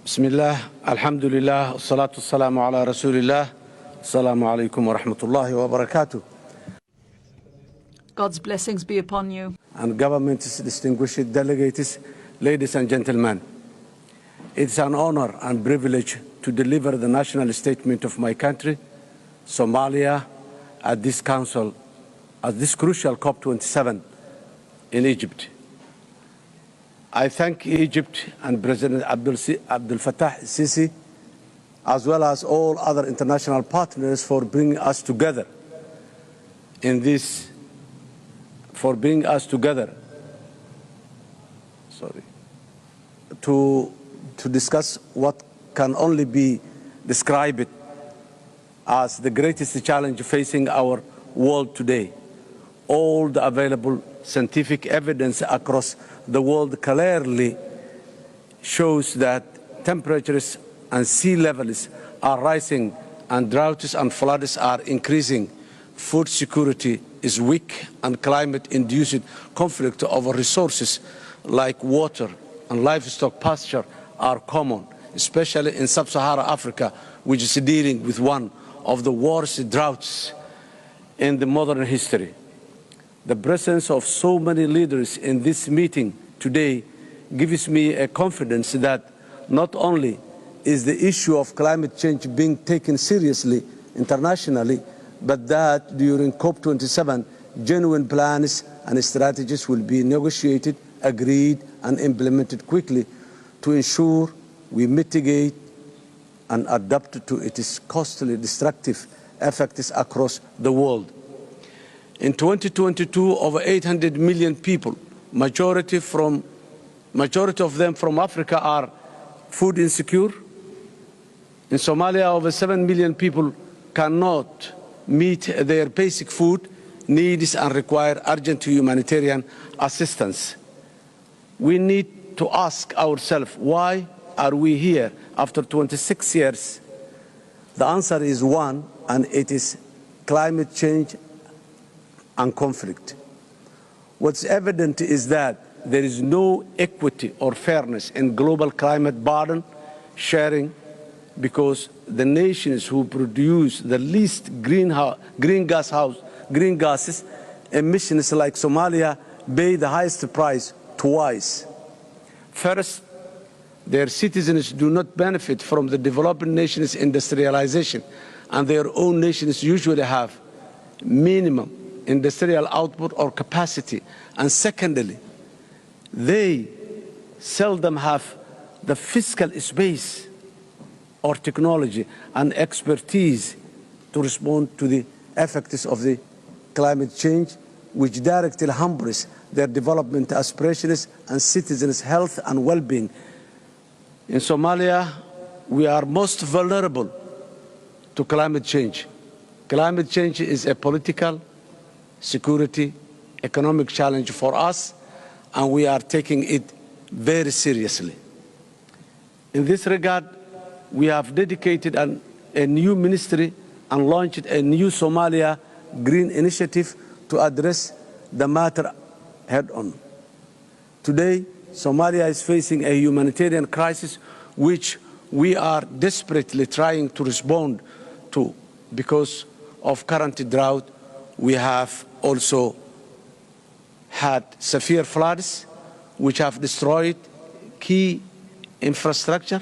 Bismillah, alhamdulillah, salatu wassalamu ala rasulillah. Assalamu alaikum wa rahmatullahi wa barakatuh. God's blessings be upon you. And government's distinguished delegates, ladies and gentlemen, it's an honor and privilege to deliver the national statement of my country, Somalia, at this council, at this crucial COP27 in Egypt. I thank Egypt and President Abdel Fattah Sisi, as well as all other international partners for bringing us together in this, to discuss what can only be described as the greatest challenge facing our world today. All the available scientific evidence across the world clearly shows that temperatures and sea levels are rising and droughts and floods are increasing. Food security is weak and climate-induced conflict over resources like water and livestock pasture are common, especially in sub-Saharan Africa, which is dealing with one of the worst droughts in the modern history. The presence of so many leaders in this meeting today gives me a confidence that not only is the issue of climate change being taken seriously internationally, but that during COP27, genuine plans and strategies will be negotiated, agreed, and implemented quickly to ensure we mitigate and adapt to its costly destructive effects across the world. In 2022, over 800 million people, majority of them from Africa, are food insecure. In Somalia, over 7 million people cannot meet their basic food needs and require urgent humanitarian assistance. We need to ask ourselves, why are we here after 26 years? The answer is one, and it is climate change and conflict. What's evident is that there is no equity or fairness in global climate burden sharing, because the nations who produce the least green gases emissions, like Somalia, pay the highest price twice. First, their citizens do not benefit from the developing nations' industrialization, and their own nations usually have minimum industrial output or capacity. And secondly, they seldom have the fiscal space or technology and expertise to respond to the effects of the climate change, which directly hampers their development aspirations and citizens' health and well-being. In Somalia, we are most vulnerable to climate change. Climate change is a political, security, economic challenge for us, and we are taking it very seriously. In this regard, we have dedicated a new ministry and launched a new Somalia Green Initiative to address the matter head-on. Today, Somalia is facing a humanitarian crisis which we are desperately trying to respond to. Because of current drought, we have also had severe floods which have destroyed key infrastructure,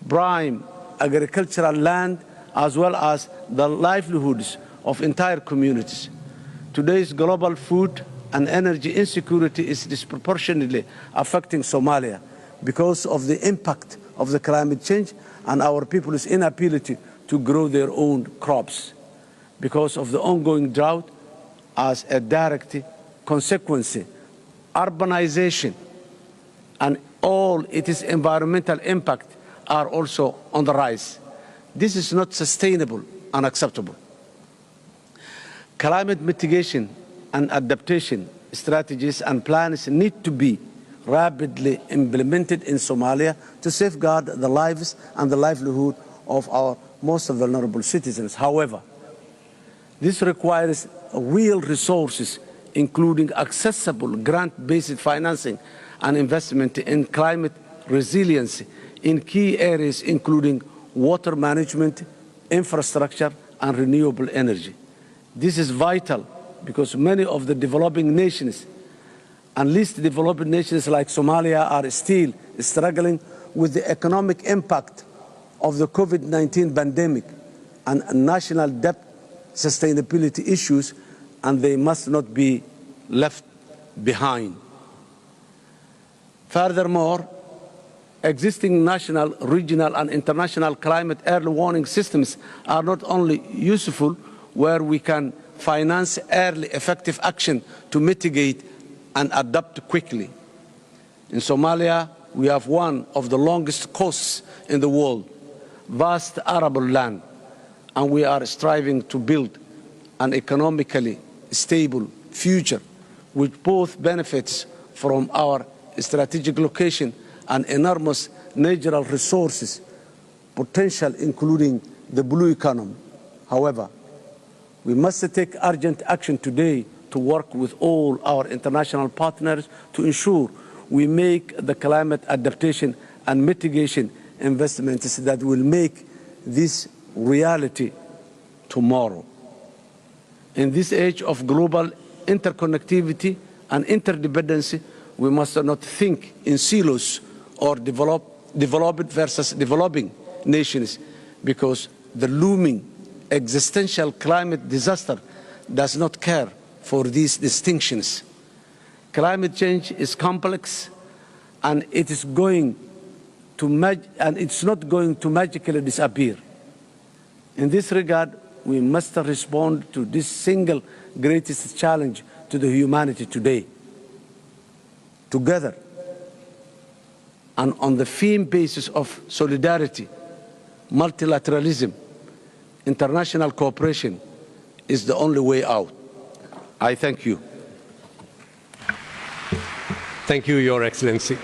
prime agricultural land, as well as the livelihoods of entire communities. Today's global food and energy insecurity is disproportionately affecting Somalia because of the impact of the climate change and our people's inability to grow their own crops. Because of the ongoing drought, as a direct consequence, urbanization and all its environmental impact are also on the rise. This is not sustainable and acceptable. Climate mitigation and adaptation strategies and plans need to be rapidly implemented in Somalia to safeguard the lives and the livelihood of our most vulnerable citizens. However, this requires real resources, including accessible grant-based financing and investment in climate resilience, in key areas including water management, infrastructure, and renewable energy. This is vital because many of the developing nations and least developed nations like Somalia are still struggling with the economic impact of the COVID-19 pandemic and national debt sustainability issues, and they must not be left behind. Furthermore, existing national, regional, and international climate early warning systems are not only useful where we can finance early effective action to mitigate and adapt quickly. In Somalia, we have one of the longest coasts in the world, vast arable land, and we are striving to build an economically stable future which both benefits from our strategic location and enormous natural resources potential, including the blue economy. However, we must take urgent action today to work with all our international partners to ensure we make the climate adaptation and mitigation investments that will make this reality tomorrow. In this age of global interconnectivity and interdependency, we must not think in silos or developed versus developing nations, because the looming existential climate disaster does not care for these distinctions. Climate change is complex, and it's not going to magically disappear. In this regard, we must respond to this single greatest challenge to the humanity today, together, and on the firm basis of solidarity, multilateralism, international cooperation is the only way out. I thank you. Thank you, Your Excellency.